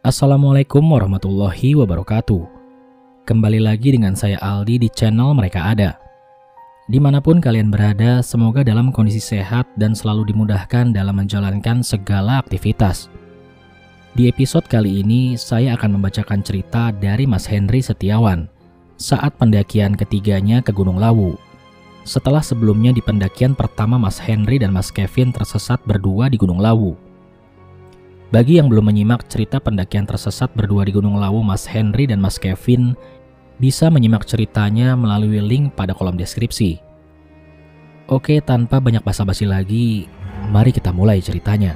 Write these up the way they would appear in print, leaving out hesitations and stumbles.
Assalamualaikum warahmatullahi wabarakatuh. Kembali lagi dengan saya Aldi di channel Mereka Ada. Dimanapun kalian berada, semoga dalam kondisi sehat dan selalu dimudahkan dalam menjalankan segala aktivitas. Di episode kali ini, saya akan membacakan cerita dari Mas Henry Setiawan saat pendakian ketiganya ke Gunung Lawu. Setelah sebelumnya di pendakian pertama Mas Henry dan Mas Kevin tersesat berdua di Gunung Lawu. Bagi yang belum menyimak cerita pendakian tersesat berdua di Gunung Lawu Mas Henry dan Mas Kevin, bisa menyimak ceritanya melalui link pada kolom deskripsi. Oke, tanpa banyak basa-basi lagi, mari kita mulai ceritanya.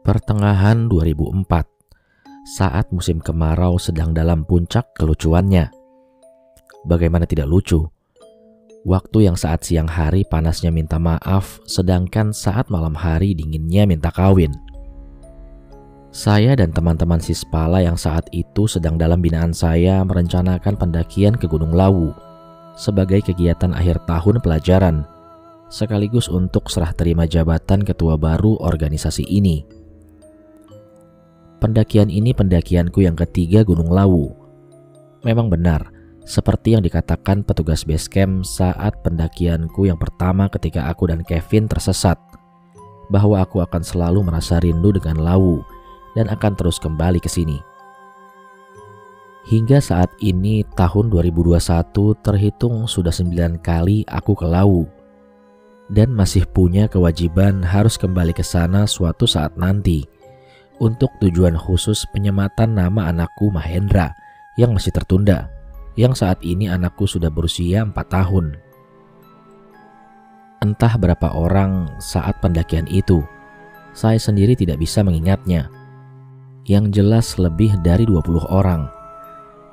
Pertengahan 2004, saat musim kemarau sedang dalam puncak kelucuannya. Bagaimana tidak lucu? Waktu yang saat siang hari panasnya minta maaf, sedangkan saat malam hari dinginnya minta kawin. Saya dan teman-teman Sispala yang saat itu sedang dalam binaan saya merencanakan pendakian ke Gunung Lawu sebagai kegiatan akhir tahun pelajaran, sekaligus untuk serah terima jabatan ketua baru organisasi ini. Pendakian ini pendakianku yang ketiga Gunung Lawu. Memang benar, seperti yang dikatakan petugas base camp saat pendakianku yang pertama ketika aku dan Kevin tersesat, bahwa aku akan selalu merasa rindu dengan Lawu dan akan terus kembali ke sini. Hingga saat ini tahun 2021 terhitung sudah 9 kali aku ke Lawu dan masih punya kewajiban harus kembali ke sana suatu saat nanti untuk tujuan khusus penyematan nama anakku Mahendra yang masih tertunda, yang saat ini anakku sudah berusia 4 tahun. Entah berapa orang saat pendakian itu, saya sendiri tidak bisa mengingatnya. Yang jelas lebih dari 20 orang.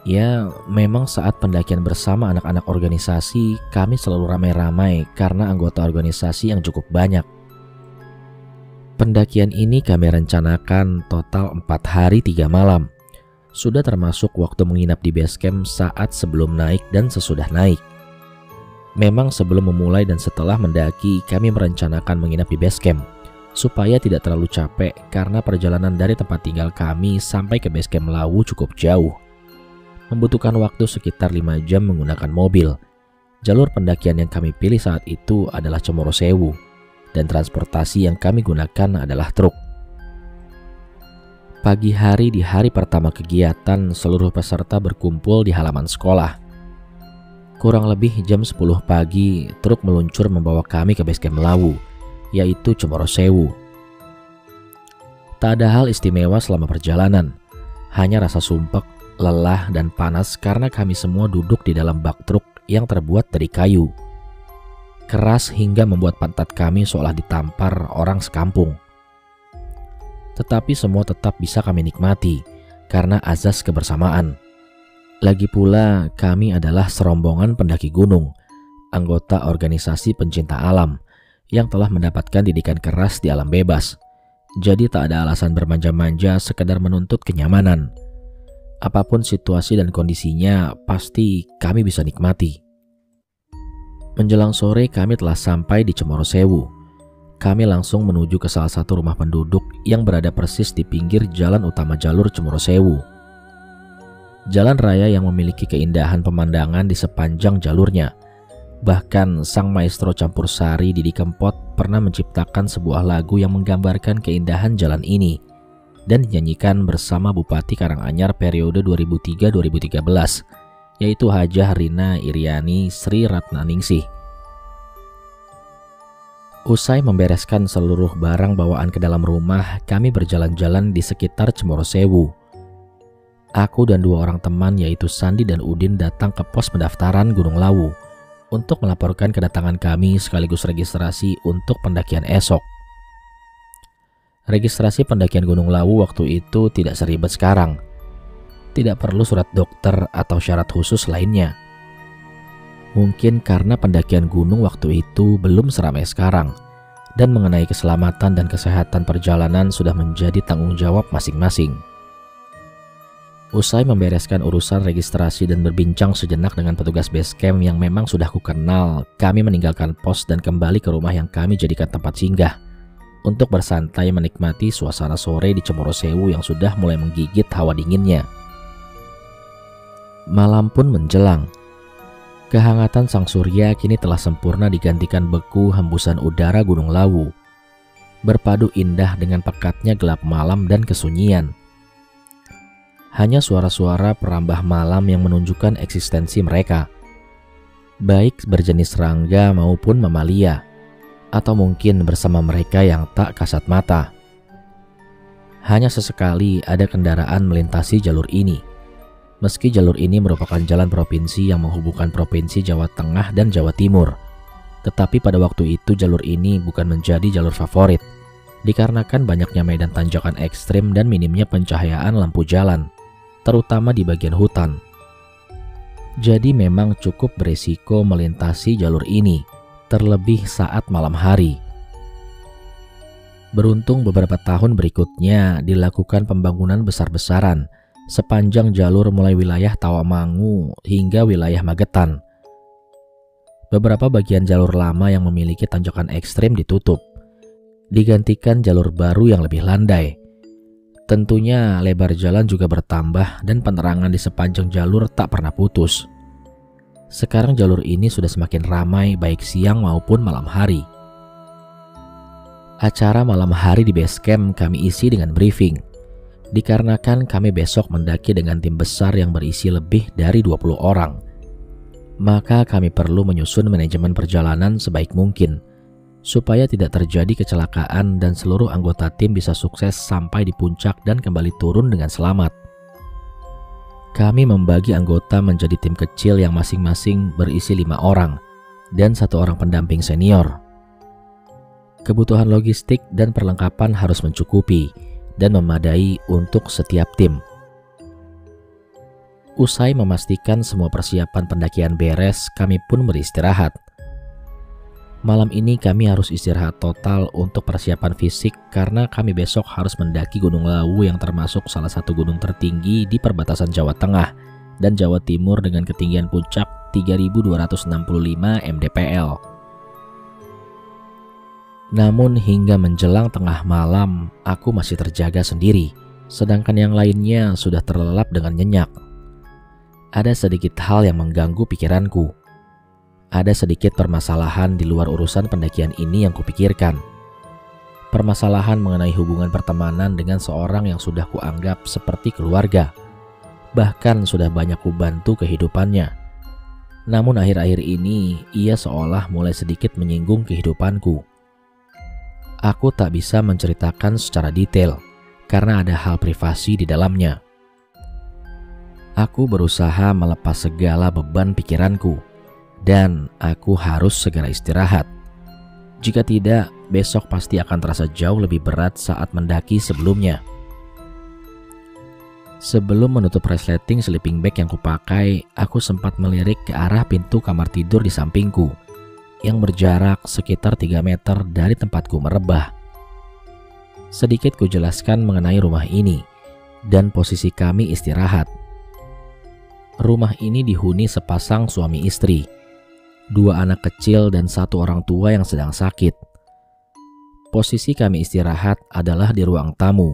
Ya, memang saat pendakian bersama anak-anak organisasi, kami selalu ramai-ramai karena anggota organisasi yang cukup banyak. Pendakian ini kami rencanakan total 4 hari 3 malam. Sudah termasuk waktu menginap di base camp saat sebelum naik dan sesudah naik. Memang sebelum memulai dan setelah mendaki kami merencanakan menginap di base camp supaya tidak terlalu capek karena perjalanan dari tempat tinggal kami sampai ke base camp Lawu cukup jauh. Membutuhkan waktu sekitar 5 jam menggunakan mobil. Jalur pendakian yang kami pilih saat itu adalah Cemoro Sewu dan transportasi yang kami gunakan adalah truk. Pagi hari di hari pertama kegiatan, seluruh peserta berkumpul di halaman sekolah. Kurang lebih jam 10 pagi, truk meluncur membawa kami ke base camp Lawu, yaitu Cemoro Sewu. Tak ada hal istimewa selama perjalanan, hanya rasa sumpek, lelah, dan panas karena kami semua duduk di dalam bak truk yang terbuat dari kayu. Keras hingga membuat pantat kami seolah ditampar orang sekampung. Tetapi semua tetap bisa kami nikmati karena azas kebersamaan. Lagi pula kami adalah serombongan pendaki gunung, anggota organisasi pencinta alam yang telah mendapatkan didikan keras di alam bebas. Jadi tak ada alasan bermanja-manja sekedar menuntut kenyamanan. Apapun situasi dan kondisinya pasti kami bisa nikmati. Menjelang sore kami telah sampai di Cemoro Sewu. Kami langsung menuju ke salah satu rumah penduduk yang berada persis di pinggir jalan utama jalur Cemoro Sewu. Jalan raya yang memiliki keindahan pemandangan di sepanjang jalurnya. Bahkan sang maestro campur sari Didi Kempot pernah menciptakan sebuah lagu yang menggambarkan keindahan jalan ini dan dinyanyikan bersama Bupati Karanganyar periode 2003-2013, yaitu Hajah Rina Iriani Sri Ratnaningsih. Usai membereskan seluruh barang bawaan ke dalam rumah, kami berjalan-jalan di sekitar Cemoro Sewu. Aku dan 2 orang teman yaitu Sandi dan Udin datang ke pos pendaftaran Gunung Lawu untuk melaporkan kedatangan kami sekaligus registrasi untuk pendakian esok. Registrasi pendakian Gunung Lawu waktu itu tidak seribet sekarang. Tidak perlu surat dokter atau syarat khusus lainnya. Mungkin karena pendakian gunung waktu itu belum seramai sekarang, dan mengenai keselamatan dan kesehatan perjalanan sudah menjadi tanggung jawab masing-masing. Usai membereskan urusan registrasi dan berbincang sejenak dengan petugas base camp yang memang sudah kukenal, kami meninggalkan pos dan kembali ke rumah yang kami jadikan tempat singgah untuk bersantai menikmati suasana sore di Cemoro Sewu yang sudah mulai menggigit hawa dinginnya. Malam pun menjelang. Kehangatan sang surya kini telah sempurna digantikan beku hembusan udara Gunung Lawu, berpadu indah dengan pekatnya gelap malam dan kesunyian. Hanya suara-suara perambah malam yang menunjukkan eksistensi mereka, baik berjenis serangga maupun mamalia, atau mungkin bersama mereka yang tak kasat mata. Hanya sesekali ada kendaraan melintasi jalur ini. Meski jalur ini merupakan jalan provinsi yang menghubungkan Provinsi Jawa Tengah dan Jawa Timur, tetapi pada waktu itu jalur ini bukan menjadi jalur favorit, dikarenakan banyaknya medan tanjakan ekstrim dan minimnya pencahayaan lampu jalan, terutama di bagian hutan. Jadi memang cukup beresiko melintasi jalur ini, terlebih saat malam hari. Beruntung beberapa tahun berikutnya dilakukan pembangunan besar-besaran sepanjang jalur mulai wilayah Tawamangu hingga wilayah Magetan. Beberapa bagian jalur lama yang memiliki tanjakan ekstrim ditutup, digantikan jalur baru yang lebih landai. Tentunya lebar jalan juga bertambah dan penerangan di sepanjang jalur tak pernah putus. Sekarang jalur ini sudah semakin ramai baik siang maupun malam hari. Acara malam hari di base camp kami isi dengan briefing, dikarenakan kami besok mendaki dengan tim besar yang berisi lebih dari 20 orang. Maka kami perlu menyusun manajemen perjalanan sebaik mungkin, supaya tidak terjadi kecelakaan dan seluruh anggota tim bisa sukses sampai di puncak dan kembali turun dengan selamat. Kami membagi anggota menjadi tim kecil yang masing-masing berisi 5 orang dan 1 orang pendamping senior. Kebutuhan logistik dan perlengkapan harus mencukupi dan memadai untuk setiap tim. Usai memastikan semua persiapan pendakian beres, kami pun beristirahat. Malam ini kami harus istirahat total untuk persiapan fisik karena kami besok harus mendaki Gunung Lawu yang termasuk salah satu gunung tertinggi di perbatasan Jawa Tengah dan Jawa Timur dengan ketinggian puncak 3.265 mdpl. Namun hingga menjelang tengah malam, aku masih terjaga sendiri, sedangkan yang lainnya sudah terlelap dengan nyenyak. Ada sedikit hal yang mengganggu pikiranku. Ada sedikit permasalahan di luar urusan pendakian ini yang kupikirkan. Permasalahan mengenai hubungan pertemanan dengan seorang yang sudah kuanggap seperti keluarga. Bahkan sudah banyak kubantu kehidupannya. Namun akhir-akhir ini ia seolah mulai sedikit menyinggung kehidupanku. Aku tak bisa menceritakan secara detail karena ada hal privasi di dalamnya. Aku berusaha melepas segala beban pikiranku. Dan aku harus segera istirahat. Jika tidak, besok pasti akan terasa jauh lebih berat saat mendaki sebelumnya. Sebelum menutup resleting sleeping bag yang kupakai, aku sempat melirik ke arah pintu kamar tidur di sampingku, yang berjarak sekitar 3 meter dari tempatku merebah. Sedikit kujelaskan mengenai rumah ini, dan posisi kami istirahat. Rumah ini dihuni sepasang suami istri, 2 anak kecil dan 1 orang tua yang sedang sakit. Posisi kami istirahat adalah di ruang tamu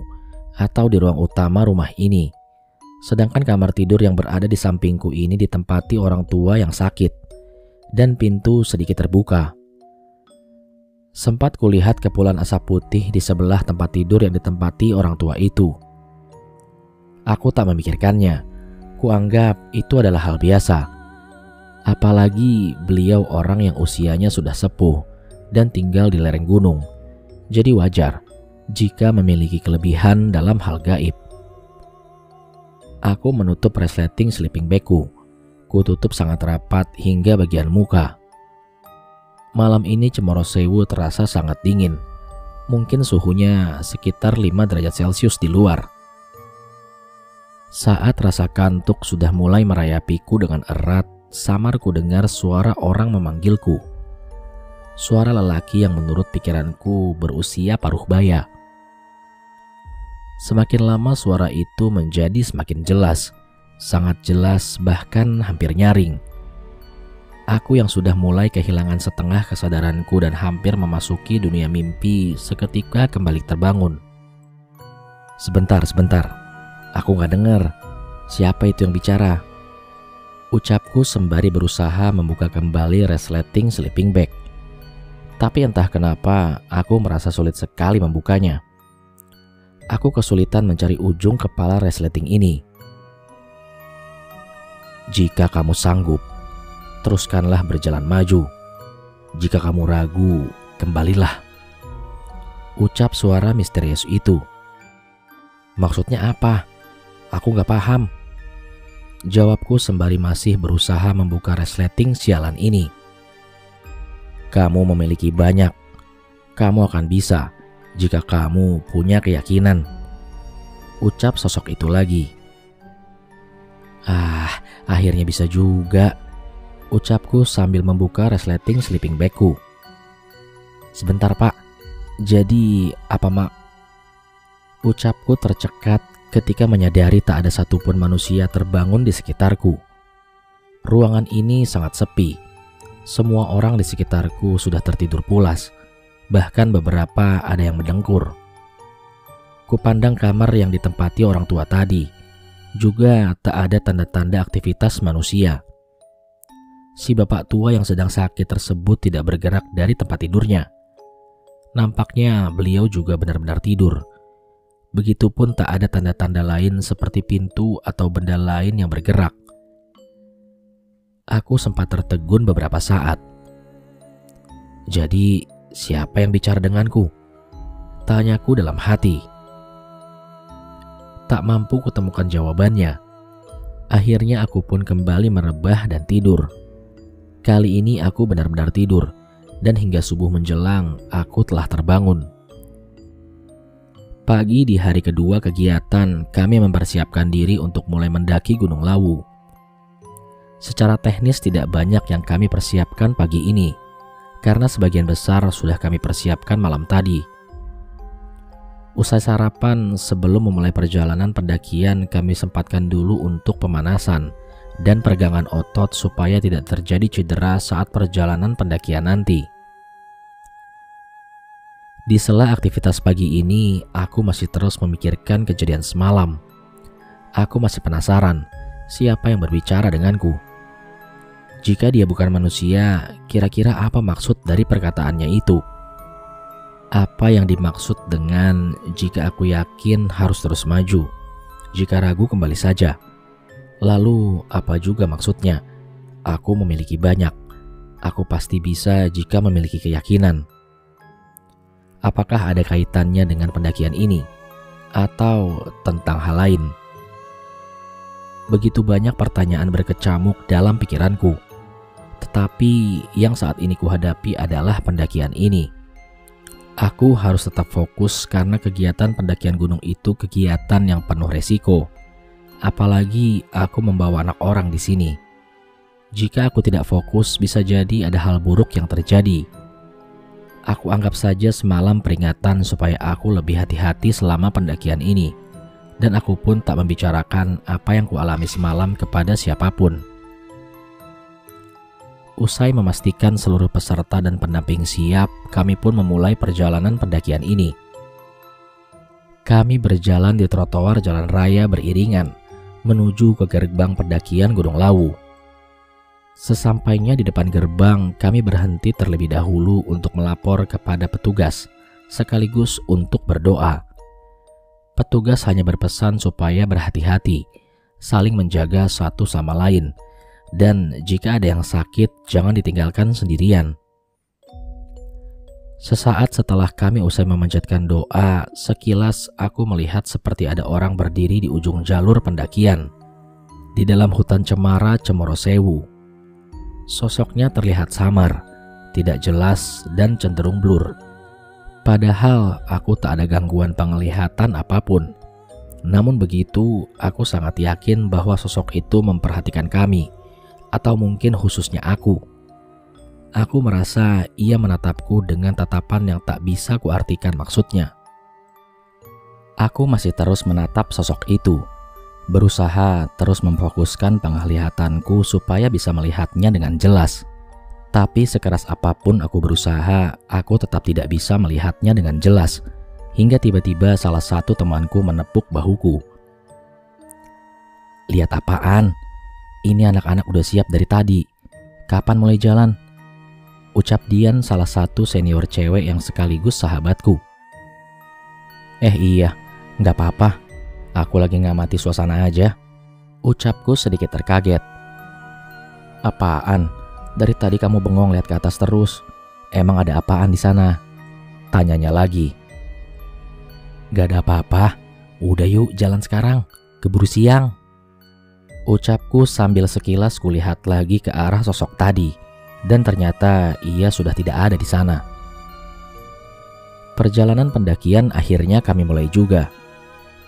atau di ruang utama rumah ini. Sedangkan kamar tidur yang berada di sampingku ini ditempati orang tua yang sakit dan pintu sedikit terbuka. Sempat kulihat kepulan asap putih di sebelah tempat tidur yang ditempati orang tua itu. Aku tak memikirkannya. Kuanggap itu adalah hal biasa. Apalagi beliau orang yang usianya sudah sepuh dan tinggal di lereng gunung. Jadi wajar jika memiliki kelebihan dalam hal gaib. Aku menutup resleting sleeping bagku. Kututup sangat rapat hingga bagian muka. Malam ini Cemoro Sewu terasa sangat dingin. Mungkin suhunya sekitar 5 derajat Celcius di luar. Saat rasa kantuk sudah mulai merayapiku dengan erat, samar ku dengar suara orang memanggilku. Suara lelaki yang menurut pikiranku berusia paruh baya. Semakin lama suara itu menjadi semakin jelas, sangat jelas bahkan hampir nyaring. Aku yang sudah mulai kehilangan setengah kesadaranku dan hampir memasuki dunia mimpi seketika kembali terbangun. Sebentar, aku gak dengar. Siapa itu yang bicara? Ucapku sembari berusaha membuka kembali resleting sleeping bag. Tapi entah kenapa aku merasa sulit sekali membukanya. Aku kesulitan mencari ujung kepala resleting ini. Jika kamu sanggup, teruskanlah berjalan maju. Jika kamu ragu, kembalilah. Ucap suara misterius itu. Maksudnya apa? Aku gak paham. Jawabku sembari masih berusaha membuka resleting sialan ini. Kamu memiliki banyak. Kamu akan bisa jika kamu punya keyakinan. Ucap sosok itu lagi. Akhirnya bisa juga. Ucapku sambil membuka resleting sleeping bagku. Sebentar pak, jadi apa mak? Ucapku tercekat ketika menyadari tak ada satupun manusia terbangun di sekitarku. Ruangan ini sangat sepi. Semua orang di sekitarku sudah tertidur pulas. Bahkan beberapa ada yang mendengkur. Kupandang kamar yang ditempati orang tua tadi. Juga tak ada tanda-tanda aktivitas manusia. Si bapak tua yang sedang sakit tersebut tidak bergerak dari tempat tidurnya. Nampaknya beliau juga benar-benar tidur. Begitupun tak ada tanda-tanda lain seperti pintu atau benda lain yang bergerak. Aku sempat tertegun beberapa saat. Jadi, siapa yang bicara denganku? Tanyaku dalam hati. Tak mampu kutemukan jawabannya. Akhirnya aku pun kembali merebah dan tidur. Kali ini aku benar-benar tidur, dan hingga subuh menjelang aku telah terbangun. Pagi di hari kedua kegiatan, kami mempersiapkan diri untuk mulai mendaki Gunung Lawu. Secara teknis tidak banyak yang kami persiapkan pagi ini, karena sebagian besar sudah kami persiapkan malam tadi. Usai sarapan, sebelum memulai perjalanan pendakian, kami sempatkan dulu untuk pemanasan dan peregangan otot supaya tidak terjadi cedera saat perjalanan pendakian nanti. Di sela aktivitas pagi ini, aku masih terus memikirkan kejadian semalam. Aku masih penasaran, siapa yang berbicara denganku? Jika dia bukan manusia, kira-kira apa maksud dari perkataannya itu? Apa yang dimaksud dengan jika aku yakin harus terus maju, jika ragu kembali saja? Lalu apa juga maksudnya? Aku memiliki banyak. Aku pasti bisa jika memiliki keyakinan. Apakah ada kaitannya dengan pendakian ini? Atau tentang hal lain? Begitu banyak pertanyaan berkecamuk dalam pikiranku. Tetapi yang saat ini kuhadapi adalah pendakian ini. Aku harus tetap fokus karena kegiatan pendakian gunung itu kegiatan yang penuh resiko. Apalagi aku membawa anak orang di sini. Jika aku tidak fokus, bisa jadi ada hal buruk yang terjadi. Aku anggap saja semalam peringatan supaya aku lebih hati-hati selama pendakian ini. Dan aku pun tak membicarakan apa yang kualami semalam kepada siapapun. Usai memastikan seluruh peserta dan pendamping siap, kami pun memulai perjalanan pendakian ini. Kami berjalan di trotoar jalan raya beriringan, menuju ke gerbang pendakian Gunung Lawu. Sesampainya di depan gerbang, kami berhenti terlebih dahulu untuk melapor kepada petugas, sekaligus untuk berdoa. Petugas hanya berpesan supaya berhati-hati, saling menjaga satu sama lain, dan jika ada yang sakit, jangan ditinggalkan sendirian. Sesaat setelah kami usai memanjatkan doa, sekilas aku melihat seperti ada orang berdiri di ujung jalur pendakian, di dalam hutan cemara Cemoro Sewu. Sosoknya terlihat samar, tidak jelas dan cenderung blur. Padahal aku tak ada gangguan penglihatan apapun. Namun begitu, aku sangat yakin bahwa sosok itu memperhatikan kami, atau mungkin khususnya aku. Aku merasa ia menatapku dengan tatapan yang tak bisa kuartikan maksudnya. Aku masih terus menatap sosok itu, berusaha terus memfokuskan penglihatanku supaya bisa melihatnya dengan jelas. Tapi sekeras apapun aku berusaha, aku tetap tidak bisa melihatnya dengan jelas. Hingga tiba-tiba salah satu temanku menepuk bahuku. "Lihat apaan? Ini anak-anak udah siap dari tadi. Kapan mulai jalan?" Ucap Dian, salah satu senior cewek yang sekaligus sahabatku. Iya, nggak apa-apa. Aku lagi ngamati suasana aja. Ucapku sedikit terkaget. "Apaan? Dari tadi kamu bengong lihat ke atas terus. Emang ada apaan di sana?" Tanyanya lagi. "Gak ada apa-apa. Udah yuk jalan sekarang. Keburu siang." Ucapku sambil sekilas kulihat lagi ke arah sosok tadi. Dan ternyata ia sudah tidak ada di sana. Perjalanan pendakian akhirnya kami mulai juga.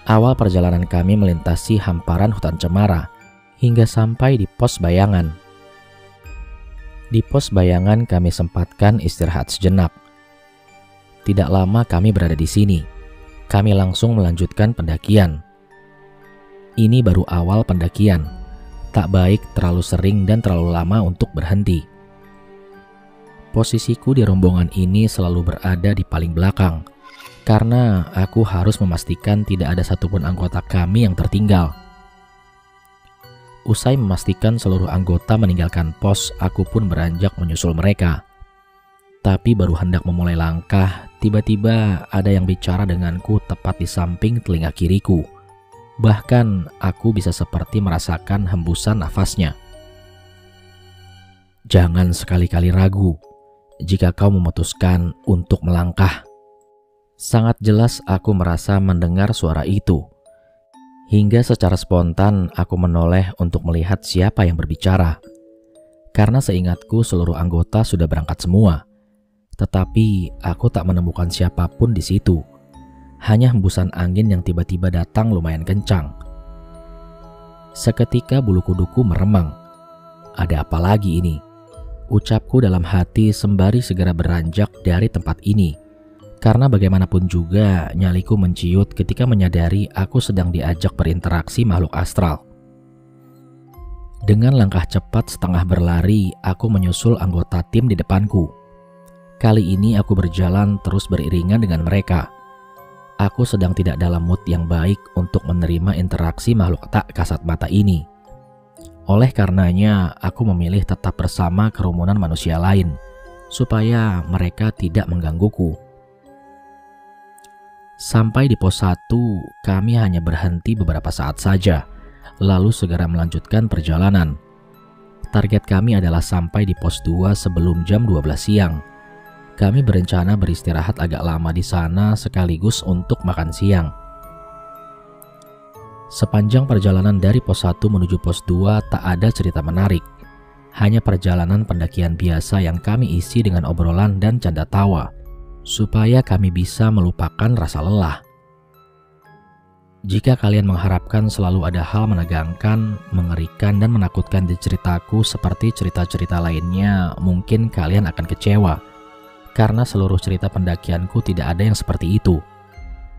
Awal perjalanan kami melintasi hamparan hutan cemara hingga sampai di pos bayangan. Di pos bayangan kami sempatkan istirahat sejenak. Tidak lama kami berada di sini. Kami langsung melanjutkan pendakian. Ini baru awal pendakian. Tak baik terlalu sering dan terlalu lama untuk berhenti. Posisiku di rombongan ini selalu berada di paling belakang, karena aku harus memastikan tidak ada satupun anggota kami yang tertinggal. Usai memastikan seluruh anggota meninggalkan pos, aku pun beranjak menyusul mereka. Tapi baru hendak memulai langkah, tiba-tiba ada yang bicara denganku tepat di samping telinga kiriku. Bahkan aku bisa seperti merasakan hembusan nafasnya. "Jangan sekali-kali ragu jika kau memutuskan untuk melangkah." Sangat jelas aku merasa mendengar suara itu. Hingga secara spontan aku menoleh untuk melihat siapa yang berbicara. Karena seingatku seluruh anggota sudah berangkat semua. Tetapi aku tak menemukan siapapun di situ. Hanya hembusan angin yang tiba-tiba datang lumayan kencang. Seketika bulu kuduku meremang. Ada apa lagi ini? Ucapku dalam hati sembari segera beranjak dari tempat ini. Karena bagaimanapun juga nyaliku menciut ketika menyadari aku sedang diajak berinteraksi makhluk astral. Dengan langkah cepat setengah berlari, aku menyusul anggota tim di depanku. Kali ini aku berjalan terus beriringan dengan mereka. Aku sedang tidak dalam mood yang baik untuk menerima interaksi makhluk tak kasat mata ini. Oleh karenanya, aku memilih tetap bersama kerumunan manusia lain, supaya mereka tidak menggangguku. Sampai di pos 1, kami hanya berhenti beberapa saat saja, lalu segera melanjutkan perjalanan. Target kami adalah sampai di pos 2 sebelum jam 12 siang. Kami berencana beristirahat agak lama di sana sekaligus untuk makan siang. Sepanjang perjalanan dari pos 1 menuju pos 2 tak ada cerita menarik. Hanya perjalanan pendakian biasa yang kami isi dengan obrolan dan canda tawa, supaya kami bisa melupakan rasa lelah. Jika kalian mengharapkan selalu ada hal menegangkan, mengerikan, dan menakutkan di ceritaku seperti cerita-cerita lainnya, mungkin kalian akan kecewa. Karena seluruh cerita pendakianku tidak ada yang seperti itu.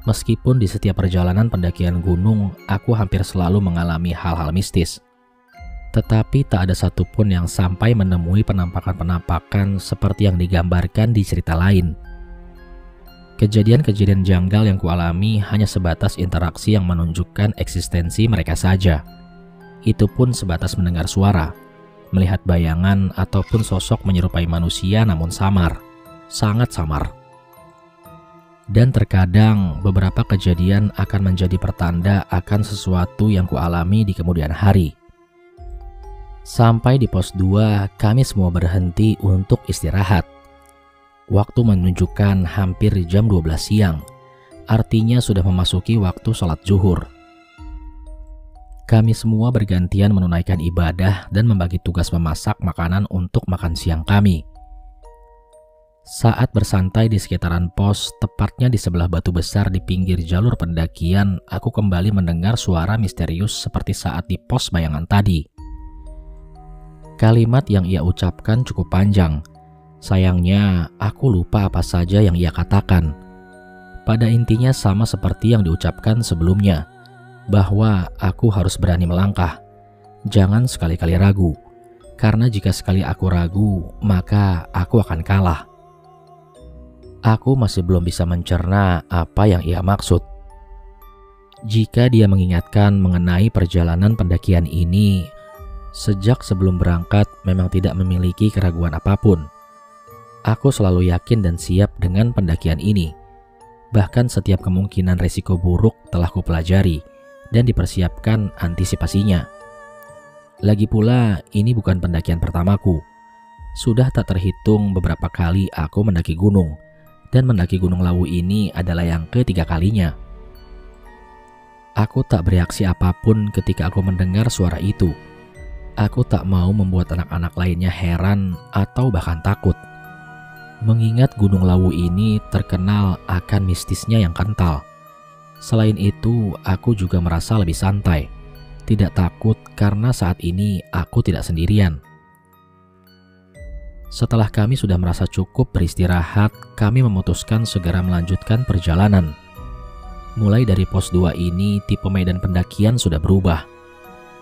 Meskipun di setiap perjalanan pendakian gunung, aku hampir selalu mengalami hal-hal mistis. Tetapi tak ada satupun yang sampai menemui penampakan-penampakan seperti yang digambarkan di cerita lain. Kejadian-kejadian janggal yang kualami hanya sebatas interaksi yang menunjukkan eksistensi mereka saja. Itu pun sebatas mendengar suara, melihat bayangan, ataupun sosok menyerupai manusia namun samar, sangat samar. Dan terkadang beberapa kejadian akan menjadi pertanda akan sesuatu yang kualami di kemudian hari. Sampai di pos 2, kami semua berhenti untuk istirahat. Waktu menunjukkan hampir jam 12 siang, artinya sudah memasuki waktu sholat zuhur. Kami semua bergantian menunaikan ibadah dan membagi tugas memasak makanan untuk makan siang kami. Saat bersantai di sekitaran pos, tepatnya di sebelah batu besar di pinggir jalur pendakian, aku kembali mendengar suara misterius seperti saat di pos bayangan tadi. Kalimat yang ia ucapkan cukup panjang. Sayangnya, aku lupa apa saja yang ia katakan. Pada intinya sama seperti yang diucapkan sebelumnya, bahwa aku harus berani melangkah. Jangan sekali-kali ragu, karena jika sekali aku ragu, maka aku akan kalah. Aku masih belum bisa mencerna apa yang ia maksud. Jika dia mengingatkan mengenai perjalanan pendakian ini, sejak sebelum berangkat memang tidak memiliki keraguan apapun. Aku selalu yakin dan siap dengan pendakian ini. Bahkan setiap kemungkinan resiko buruk telah kupelajari dan dipersiapkan antisipasinya. Lagi pula, ini bukan pendakian pertamaku. Sudah tak terhitung beberapa kali aku mendaki gunung, dan mendaki Gunung Lawu ini adalah yang ketiga kalinya. Aku tak bereaksi apapun ketika aku mendengar suara itu. Aku tak mau membuat anak-anak lainnya heran atau bahkan takut. Mengingat Gunung Lawu ini terkenal akan mistisnya yang kental. Selain itu, aku juga merasa lebih santai. Tidak takut karena saat ini aku tidak sendirian. Setelah kami sudah merasa cukup beristirahat, kami memutuskan segera melanjutkan perjalanan. Mulai dari pos 2 ini, tipe medan pendakian sudah berubah.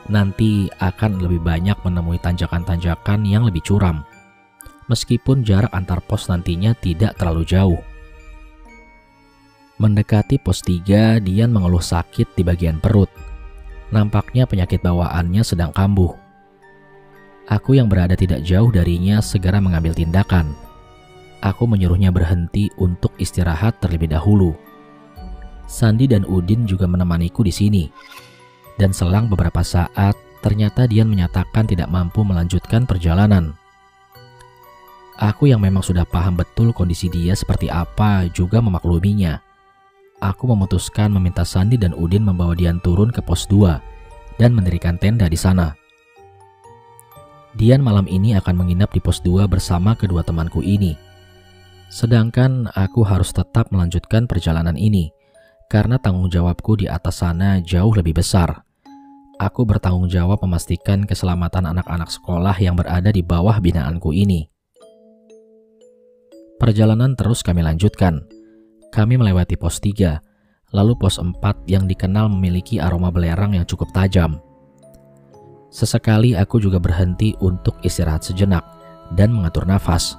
Nanti akan lebih banyak menemui tanjakan-tanjakan yang lebih curam. Meskipun jarak antar pos nantinya tidak terlalu jauh. Mendekati pos 3, Dian mengeluh sakit di bagian perut. Nampaknya penyakit bawaannya sedang kambuh. Aku yang berada tidak jauh darinya segera mengambil tindakan. Aku menyuruhnya berhenti untuk istirahat terlebih dahulu. Sandi dan Udin juga menemaniku di sini. Dan selang beberapa saat, ternyata Dian menyatakan tidak mampu melanjutkan perjalanan. Aku yang memang sudah paham betul kondisi dia seperti apa juga memakluminya. Aku memutuskan meminta Sandi dan Udin membawa Dian turun ke pos 2 dan mendirikan tenda di sana. Dian malam ini akan menginap di pos 2 bersama kedua temanku ini. Sedangkan aku harus tetap melanjutkan perjalanan ini, karena tanggung jawabku di atas sana jauh lebih besar. Aku bertanggung jawab memastikan keselamatan anak-anak sekolah yang berada di bawah binaanku ini. Perjalanan terus kami lanjutkan. Kami melewati pos 3, lalu pos 4 yang dikenal memiliki aroma belerang yang cukup tajam. Sesekali aku juga berhenti untuk istirahat sejenak dan mengatur nafas.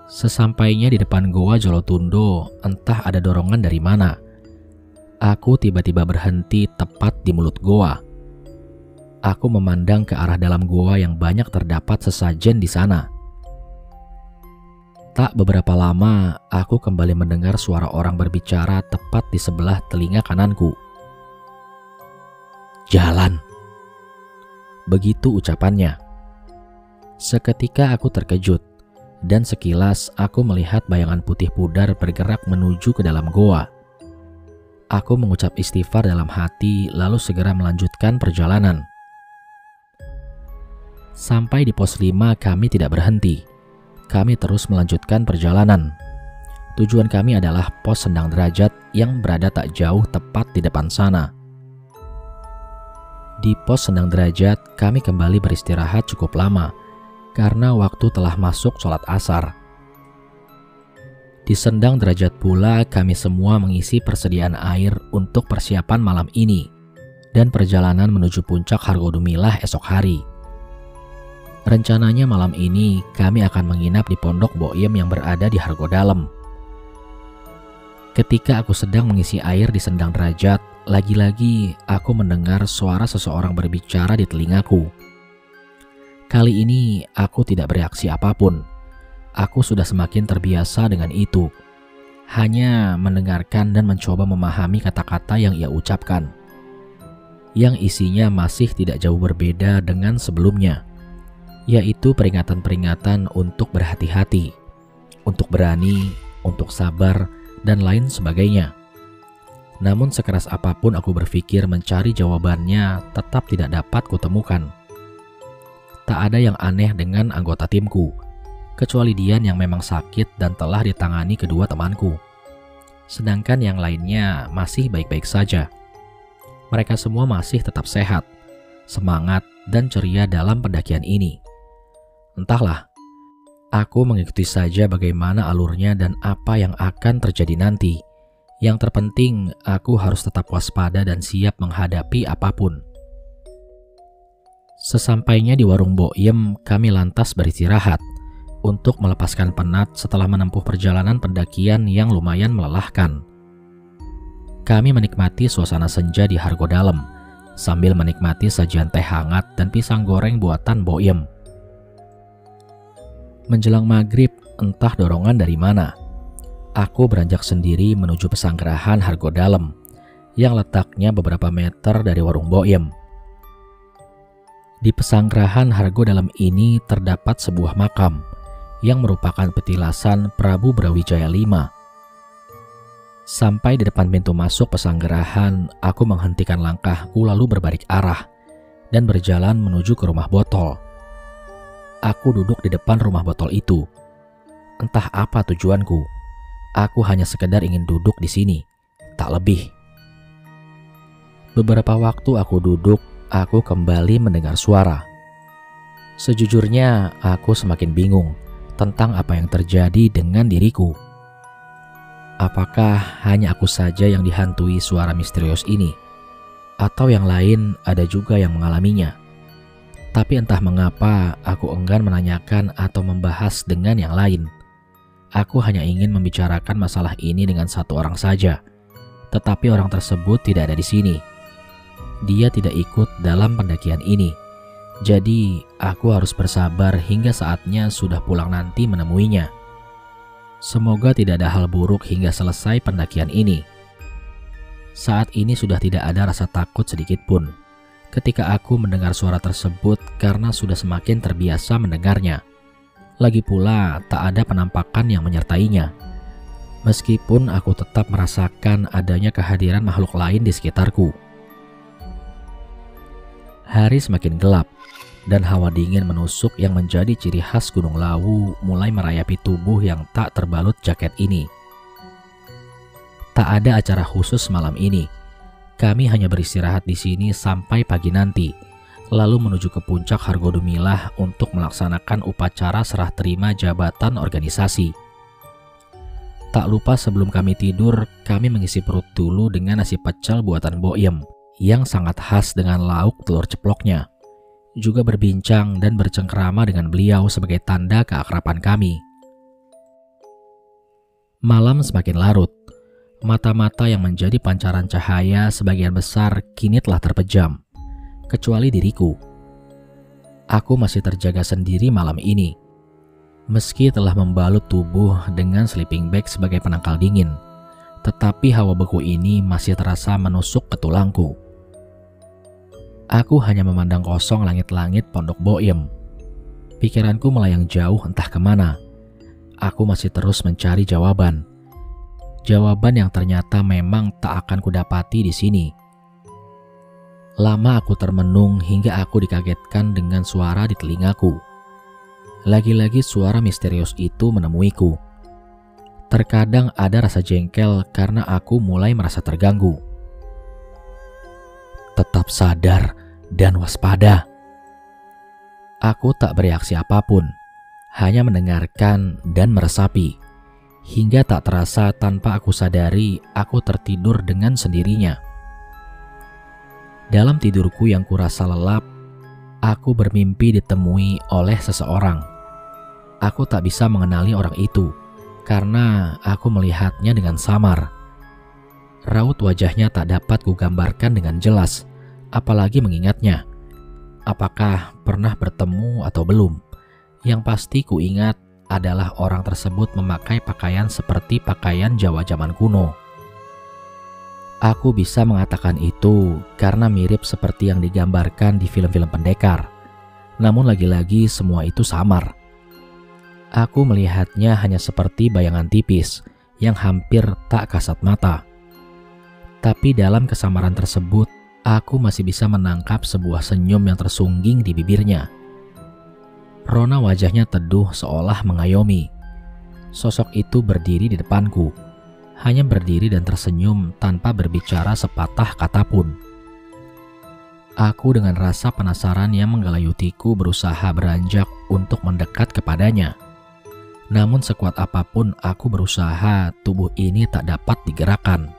Sesampainya di depan Goa Jolotundo, entah ada dorongan dari mana. Aku tiba-tiba berhenti tepat di mulut goa. Aku memandang ke arah dalam goa yang banyak terdapat sesajen di sana. Tak beberapa lama, aku kembali mendengar suara orang berbicara tepat di sebelah telinga kananku. "Jalan!" Begitu ucapannya. Seketika aku terkejut, dan sekilas aku melihat bayangan putih pudar bergerak menuju ke dalam goa. Aku mengucap istighfar dalam hati lalu segera melanjutkan perjalanan. Sampai di pos 5 kami tidak berhenti. Kami terus melanjutkan perjalanan. Tujuan kami adalah pos Sendang Derajat yang berada tak jauh tepat di depan sana. Di pos Sendang Derajat kami kembali beristirahat cukup lama karena waktu telah masuk sholat asar. Di Sendang Derajat pula kami semua mengisi persediaan air untuk persiapan malam ini dan perjalanan menuju puncak Hargodumilah esok hari. Rencananya malam ini kami akan menginap di Pondok Boim yang berada di Hargodalem. Ketika aku sedang mengisi air di Sendang Derajat, lagi-lagi aku mendengar suara seseorang berbicara di telingaku. Kali ini aku tidak bereaksi apapun. Aku sudah semakin terbiasa dengan itu. Hanya mendengarkan dan mencoba memahami kata-kata yang ia ucapkan. Yang isinya masih tidak jauh berbeda dengan sebelumnya. Yaitu peringatan-peringatan untuk berhati-hati, untuk berani, untuk sabar, dan lain sebagainya. Namun sekeras apapun aku berpikir mencari jawabannya tetap tidak dapat kutemukan. Tak ada yang aneh dengan anggota timku, kecuali Dian yang memang sakit dan telah ditangani kedua temanku. Sedangkan yang lainnya masih baik-baik saja. Mereka semua masih tetap sehat, semangat, dan ceria dalam pendakian ini. Entahlah, Aku mengikuti saja bagaimana alurnya dan apa yang akan terjadi nanti. Yang terpenting, aku harus tetap waspada dan siap menghadapi apapun. Sesampainya di warung Boiem, kami lantas beristirahat untuk melepaskan penat setelah menempuh perjalanan pendakian yang lumayan melelahkan. Kami menikmati suasana senja di Hargo Dalem, sambil menikmati sajian teh hangat dan pisang goreng buatan Boiem. Menjelang maghrib, entah dorongan dari mana, aku beranjak sendiri menuju pesanggerahan Hargo Dalem yang letaknya beberapa meter dari warung Boiem. Di pesanggerahan Hargo Dalem ini terdapat sebuah makam yang merupakan petilasan Prabu Brawijaya V. Sampai di depan pintu masuk pesanggerahan, aku menghentikan langkahku lalu berbalik arah dan berjalan menuju ke rumah botol. Aku duduk di depan rumah botol itu. Entah apa tujuanku. Aku hanya sekedar ingin duduk di sini, tak lebih. Beberapa waktu aku duduk, aku kembali mendengar suara. Sejujurnya, aku semakin bingung tentang apa yang terjadi dengan diriku. Apakah hanya aku saja yang dihantui suara misterius ini? Atau yang lain ada juga yang mengalaminya? Tapi entah mengapa aku enggan menanyakan atau membahas dengan yang lain. Aku hanya ingin membicarakan masalah ini dengan satu orang saja. Tetapi orang tersebut tidak ada di sini. Dia tidak ikut dalam pendakian ini. Jadi aku harus bersabar hingga saatnya sudah pulang nanti menemuinya. Semoga tidak ada hal buruk hingga selesai pendakian ini. Saat ini sudah tidak ada rasa takut sedikit pun ketika aku mendengar suara tersebut karena sudah semakin terbiasa mendengarnya. Lagi pula tak ada penampakan yang menyertainya. Meskipun aku tetap merasakan adanya kehadiran makhluk lain di sekitarku. Hari semakin gelap dan hawa dingin menusuk yang menjadi ciri khas Gunung Lawu mulai merayapi tubuh yang tak terbalut jaket ini. Tak ada acara khusus malam ini. Kami hanya beristirahat di sini sampai pagi nanti, lalu menuju ke puncak Hargo Dumilah untuk melaksanakan upacara serah terima jabatan organisasi. Tak lupa sebelum kami tidur, kami mengisi perut dulu dengan nasi pecel buatan Boiem yang sangat khas dengan lauk telur ceploknya. Juga berbincang dan bercengkrama dengan beliau sebagai tanda keakraban kami. Malam semakin larut. Mata-mata yang menjadi pancaran cahaya sebagian besar kini telah terpejam, kecuali diriku. Aku masih terjaga sendiri malam ini. Meski telah membalut tubuh dengan sleeping bag sebagai penangkal dingin, tetapi hawa beku ini masih terasa menusuk ke tulangku. Aku hanya memandang kosong langit-langit Pondok Boiem. Pikiranku melayang jauh entah kemana. Aku masih terus mencari jawaban. Jawaban yang ternyata memang tak akan kudapati di sini. Lama aku termenung hingga aku dikagetkan dengan suara di telingaku. Lagi-lagi suara misterius itu menemuiku. Terkadang ada rasa jengkel karena aku mulai merasa terganggu. Tetap sadar dan waspada. Aku tak bereaksi apapun, hanya mendengarkan dan meresapi. Hingga tak terasa tanpa aku sadari aku tertidur dengan sendirinya. Dalam tidurku yang kurasa lelap, aku bermimpi ditemui oleh seseorang. Aku tak bisa mengenali orang itu karena aku melihatnya dengan samar. Raut wajahnya tak dapat kugambarkan dengan jelas, apalagi mengingatnya. Apakah pernah bertemu atau belum? Yang pasti ku ingat adalah orang tersebut memakai pakaian seperti pakaian Jawa zaman kuno. Aku bisa mengatakan itu karena mirip seperti yang digambarkan di film-film pendekar. Namun lagi-lagi semua itu samar. Aku melihatnya hanya seperti bayangan tipis yang hampir tak kasat mata. Tapi dalam kesamaran tersebut, aku masih bisa menangkap sebuah senyum yang tersungging di bibirnya. Rona wajahnya teduh seolah mengayomi. Sosok itu berdiri di depanku, hanya berdiri dan tersenyum tanpa berbicara sepatah kata pun. Aku dengan rasa penasaran yang menggelayutiku berusaha beranjak untuk mendekat kepadanya. Namun sekuat apapun aku berusaha, tubuh ini tak dapat digerakkan.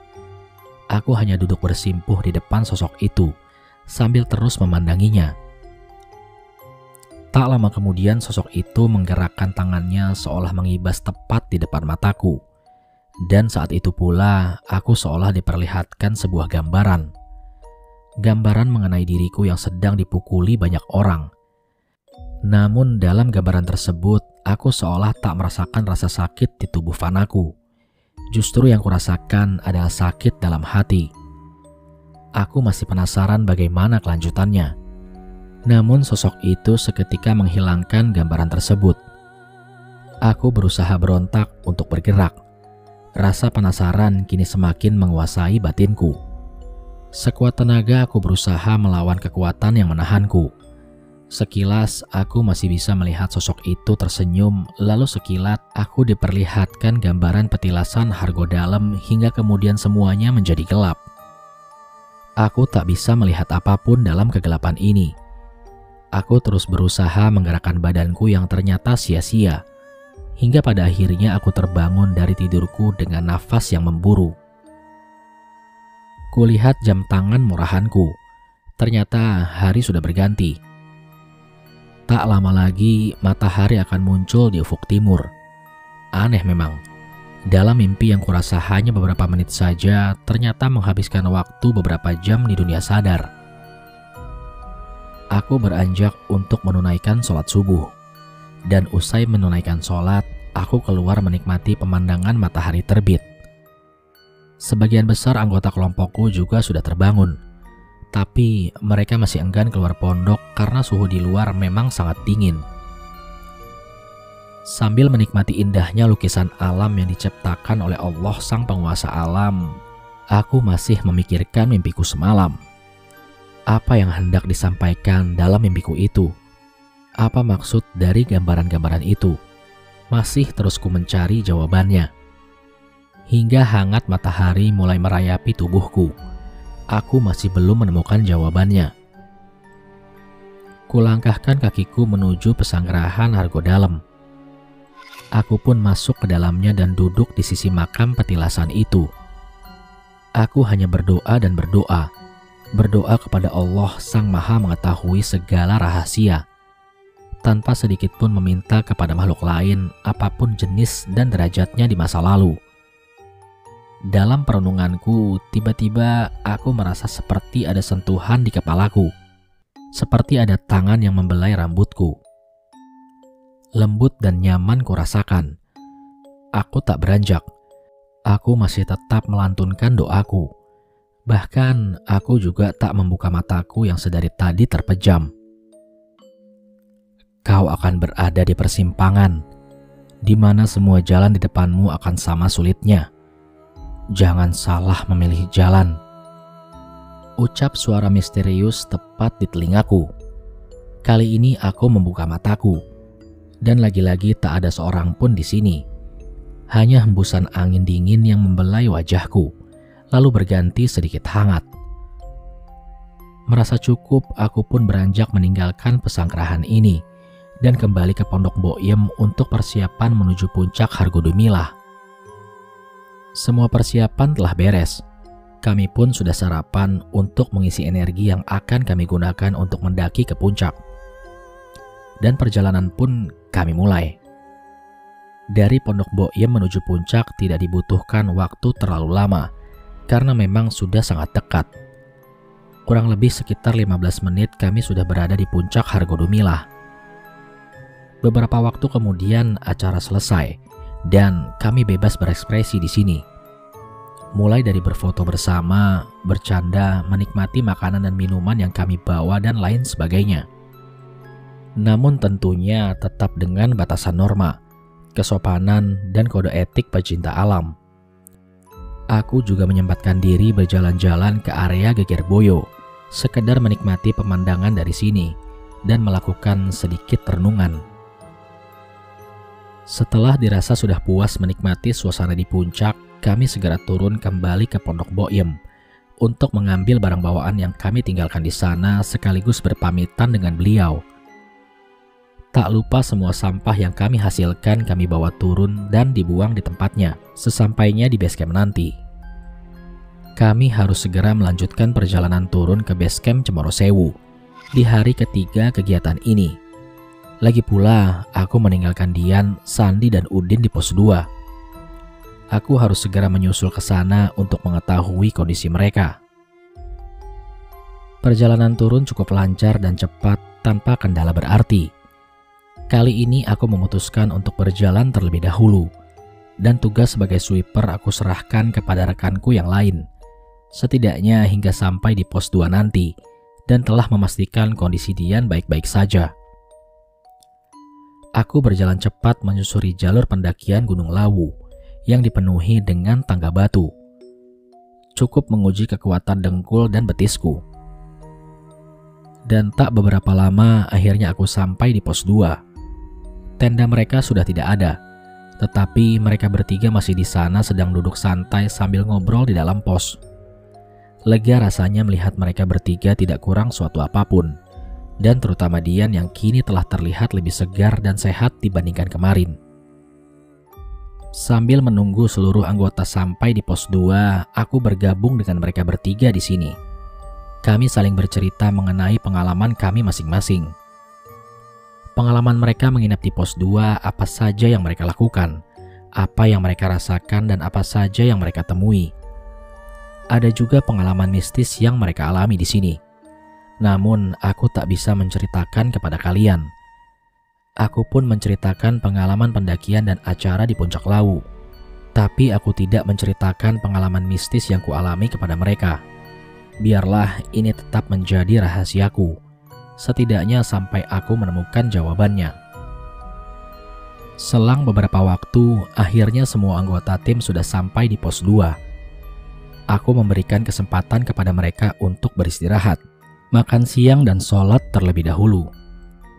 Aku hanya duduk bersimpuh di depan sosok itu, sambil terus memandanginya. Tak lama kemudian sosok itu menggerakkan tangannya seolah mengibas tepat di depan mataku. Dan saat itu pula aku seolah diperlihatkan sebuah gambaran. Gambaran mengenai diriku yang sedang dipukuli banyak orang. Namun dalam gambaran tersebut, aku seolah tak merasakan rasa sakit di tubuh fanaku. Justru yang kurasakan adalah sakit dalam hati. Aku masih penasaran bagaimana kelanjutannya. Namun sosok itu seketika menghilangkan gambaran tersebut. Aku berusaha berontak untuk bergerak. Rasa penasaran kini semakin menguasai batinku. Sekuat tenaga aku berusaha melawan kekuatan yang menahanku. Sekilas aku masih bisa melihat sosok itu tersenyum, lalu sekilat aku diperlihatkan gambaran petilasan Hargo Dalem hingga kemudian semuanya menjadi gelap. Aku tak bisa melihat apapun dalam kegelapan ini. Aku terus berusaha menggerakkan badanku yang ternyata sia-sia, hingga pada akhirnya aku terbangun dari tidurku dengan nafas yang memburu. Kulihat jam tangan murahanku, ternyata hari sudah berganti. Tak lama lagi matahari akan muncul di ufuk timur. Aneh memang, dalam mimpi yang kurasa hanya beberapa menit saja, ternyata menghabiskan waktu beberapa jam di dunia sadar. Aku beranjak untuk menunaikan sholat subuh. Dan usai menunaikan sholat, aku keluar menikmati pemandangan matahari terbit. Sebagian besar anggota kelompokku juga sudah terbangun. Tapi mereka masih enggan keluar pondok karena suhu di luar memang sangat dingin. Sambil menikmati indahnya lukisan alam yang diciptakan oleh Allah Sang Penguasa Alam, aku masih memikirkan mimpiku semalam. Apa yang hendak disampaikan dalam mimpiku itu? Apa maksud dari gambaran-gambaran itu? Masih terus ku mencari jawabannya. Hingga hangat matahari mulai merayapi tubuhku, aku masih belum menemukan jawabannya. Kulangkahkan kakiku menuju pesanggerahan Hargo Dalem. Aku pun masuk ke dalamnya dan duduk di sisi makam petilasan itu. Aku hanya berdoa dan berdoa. Berdoa kepada Allah Sang Maha mengetahui segala rahasia. Tanpa sedikit pun meminta kepada makhluk lain apapun jenis dan derajatnya di masa lalu. Dalam perenunganku, tiba-tiba aku merasa seperti ada sentuhan di kepalaku. Seperti ada tangan yang membelai rambutku. Lembut dan nyaman kurasakan. Aku tak beranjak. Aku masih tetap melantunkan doaku. Bahkan aku juga tak membuka mataku yang sedari tadi terpejam. Kau akan berada di persimpangan, di mana semua jalan di depanmu akan sama sulitnya. Jangan salah memilih jalan. Ucap suara misterius tepat di telingaku. Kali ini aku membuka mataku. Dan lagi-lagi tak ada seorang pun di sini. Hanya hembusan angin dingin yang membelai wajahku, lalu berganti sedikit hangat. Merasa cukup, aku pun beranjak meninggalkan pesanggerahan ini dan kembali ke Pondok Mbok Yem untuk persiapan menuju puncak Hargo Dumilah. Semua persiapan telah beres. Kami pun sudah sarapan untuk mengisi energi yang akan kami gunakan untuk mendaki ke puncak. Dan perjalanan pun kami mulai. Dari Pondok Mbok Yem menuju puncak tidak dibutuhkan waktu terlalu lama, karena memang sudah sangat dekat. Kurang lebih sekitar 15 menit kami sudah berada di puncak Hargo Dumilah. Beberapa waktu kemudian acara selesai, dan kami bebas berekspresi di sini. Mulai dari berfoto bersama, bercanda, menikmati makanan dan minuman yang kami bawa dan lain sebagainya. Namun tentunya tetap dengan batasan norma, kesopanan, dan kode etik pecinta alam. Aku juga menyempatkan diri berjalan-jalan ke area Gegerboyo, sekedar menikmati pemandangan dari sini, dan melakukan sedikit renungan. Setelah dirasa sudah puas menikmati suasana di puncak, kami segera turun kembali ke Pondok Mbok Yem untuk mengambil barang bawaan yang kami tinggalkan di sana sekaligus berpamitan dengan beliau. Tak lupa semua sampah yang kami hasilkan kami bawa turun dan dibuang di tempatnya sesampainya di base camp nanti. Kami harus segera melanjutkan perjalanan turun ke base camp Cemoro Sewu di hari ketiga kegiatan ini. Lagi pula, aku meninggalkan Dian, Sandi, dan Udin di pos 2. Aku harus segera menyusul ke sana untuk mengetahui kondisi mereka. Perjalanan turun cukup lancar dan cepat tanpa kendala berarti. Kali ini aku memutuskan untuk berjalan terlebih dahulu, dan tugas sebagai sweeper aku serahkan kepada rekanku yang lain, setidaknya hingga sampai di pos 2 nanti, dan telah memastikan kondisi Dian baik-baik saja. Aku berjalan cepat menyusuri jalur pendakian Gunung Lawu yang dipenuhi dengan tangga batu. Cukup menguji kekuatan dengkul dan betisku. Dan tak beberapa lama akhirnya aku sampai di pos 2. Tenda mereka sudah tidak ada, tetapi mereka bertiga masih di sana sedang duduk santai sambil ngobrol di dalam pos. Lega rasanya melihat mereka bertiga tidak kurang suatu apapun, dan terutama Dian yang kini telah terlihat lebih segar dan sehat dibandingkan kemarin. Sambil menunggu seluruh anggota sampai di pos 2, aku bergabung dengan mereka bertiga di sini. Kami saling bercerita mengenai pengalaman kami masing-masing. Pengalaman mereka menginap di pos 2, apa saja yang mereka lakukan, apa yang mereka rasakan, dan apa saja yang mereka temui. Ada juga pengalaman mistis yang mereka alami di sini. Namun, aku tak bisa menceritakan kepada kalian. Aku pun menceritakan pengalaman pendakian dan acara di Puncak Lawu. Tapi aku tidak menceritakan pengalaman mistis yang kualami kepada mereka. Biarlah ini tetap menjadi rahasiaku. Setidaknya sampai aku menemukan jawabannya. Selang beberapa waktu, akhirnya semua anggota tim sudah sampai di pos 2. Aku memberikan kesempatan kepada mereka untuk beristirahat, makan siang dan sholat terlebih dahulu.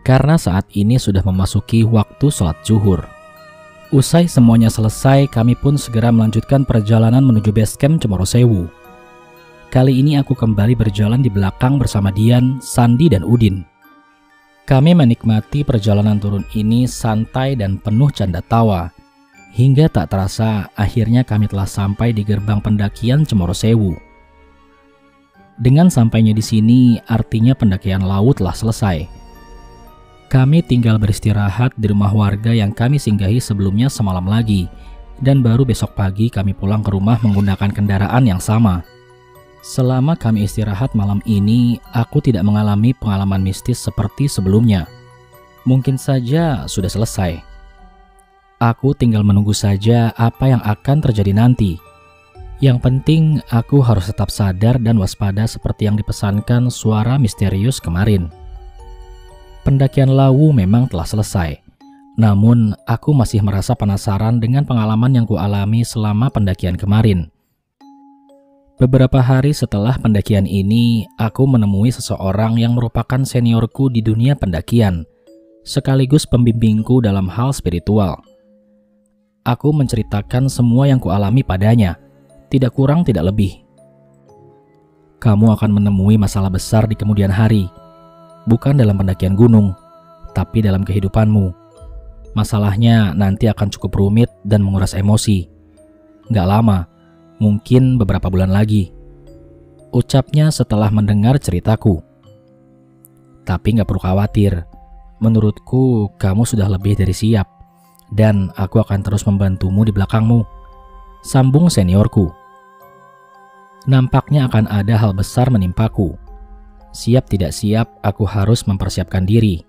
Karena saat ini sudah memasuki waktu sholat zuhur. Usai semuanya selesai, kami pun segera melanjutkan perjalanan menuju base camp Cemoro Sewu. Kali ini aku kembali berjalan di belakang bersama Dian, Sandi, dan Udin. Kami menikmati perjalanan turun ini santai dan penuh canda tawa. Hingga tak terasa, akhirnya kami telah sampai di gerbang pendakian Cemoro Sewu. Dengan sampainya di sini, artinya pendakian laut telah selesai. Kami tinggal beristirahat di rumah warga yang kami singgahi sebelumnya semalam lagi, dan baru besok pagi kami pulang ke rumah menggunakan kendaraan yang sama. Selama kami istirahat malam ini, aku tidak mengalami pengalaman mistis seperti sebelumnya. Mungkin saja sudah selesai. Aku tinggal menunggu saja apa yang akan terjadi nanti. Yang penting, aku harus tetap sadar dan waspada seperti yang dipesankan suara misterius kemarin. Pendakian Lawu memang telah selesai. Namun, aku masih merasa penasaran dengan pengalaman yang kualami selama pendakian kemarin. Beberapa hari setelah pendakian ini, aku menemui seseorang yang merupakan seniorku di dunia pendakian, sekaligus pembimbingku dalam hal spiritual. Aku menceritakan semua yang kualami padanya, tidak kurang tidak lebih. Kamu akan menemui masalah besar di kemudian hari, bukan dalam pendakian gunung, tapi dalam kehidupanmu. Masalahnya nanti akan cukup rumit dan menguras emosi. Gak lama, mungkin beberapa bulan lagi, ucapnya setelah mendengar ceritaku. Tapi gak perlu khawatir, menurutku kamu sudah lebih dari siap, dan aku akan terus membantumu di belakangmu, sambung seniorku. Nampaknya akan ada hal besar menimpaku. Siap tidak siap, aku harus mempersiapkan diri.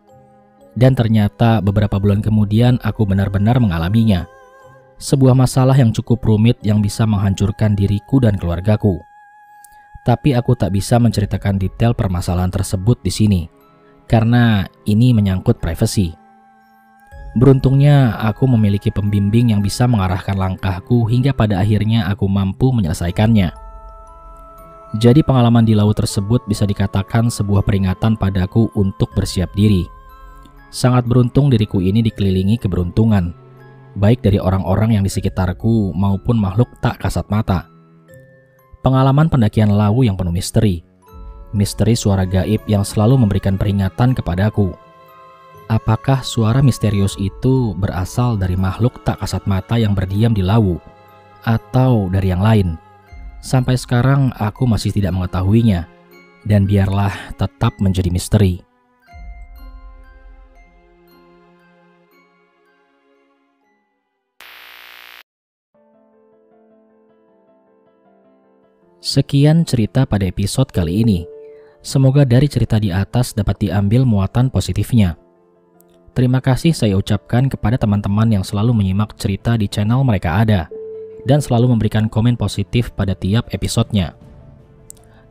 Dan ternyata beberapa bulan kemudian aku benar-benar mengalaminya. Sebuah masalah yang cukup rumit yang bisa menghancurkan diriku dan keluargaku. Tapi aku tak bisa menceritakan detail permasalahan tersebut di sini, karena ini menyangkut privasi. Beruntungnya aku memiliki pembimbing yang bisa mengarahkan langkahku hingga pada akhirnya aku mampu menyelesaikannya. Jadi pengalaman di laut tersebut bisa dikatakan sebuah peringatan padaku untuk bersiap diri. Sangat beruntung diriku ini dikelilingi keberuntungan, baik dari orang-orang yang di sekitarku maupun makhluk tak kasat mata. Pengalaman pendakian Lawu yang penuh misteri suara gaib yang selalu memberikan peringatan kepadaku. Apakah suara misterius itu berasal dari makhluk tak kasat mata yang berdiam di Lawu, atau dari yang lain? Sampai sekarang aku masih tidak mengetahuinya, dan biarlah tetap menjadi misteri. Sekian cerita pada episode kali ini. Semoga dari cerita di atas dapat diambil muatan positifnya. Terima kasih saya ucapkan kepada teman-teman yang selalu menyimak cerita di channel Mereka Ada dan selalu memberikan komen positif pada tiap episodenya.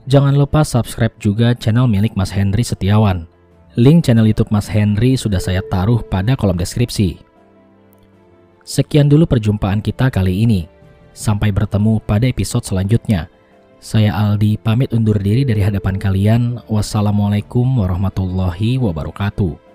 Jangan lupa subscribe juga channel milik Mas Henry Setiawan. Link channel YouTube Mas Henry sudah saya taruh pada kolom deskripsi. Sekian dulu perjumpaan kita kali ini. Sampai bertemu pada episode selanjutnya. Saya Aldi pamit undur diri dari hadapan kalian. Wassalamualaikum warahmatullahi wabarakatuh.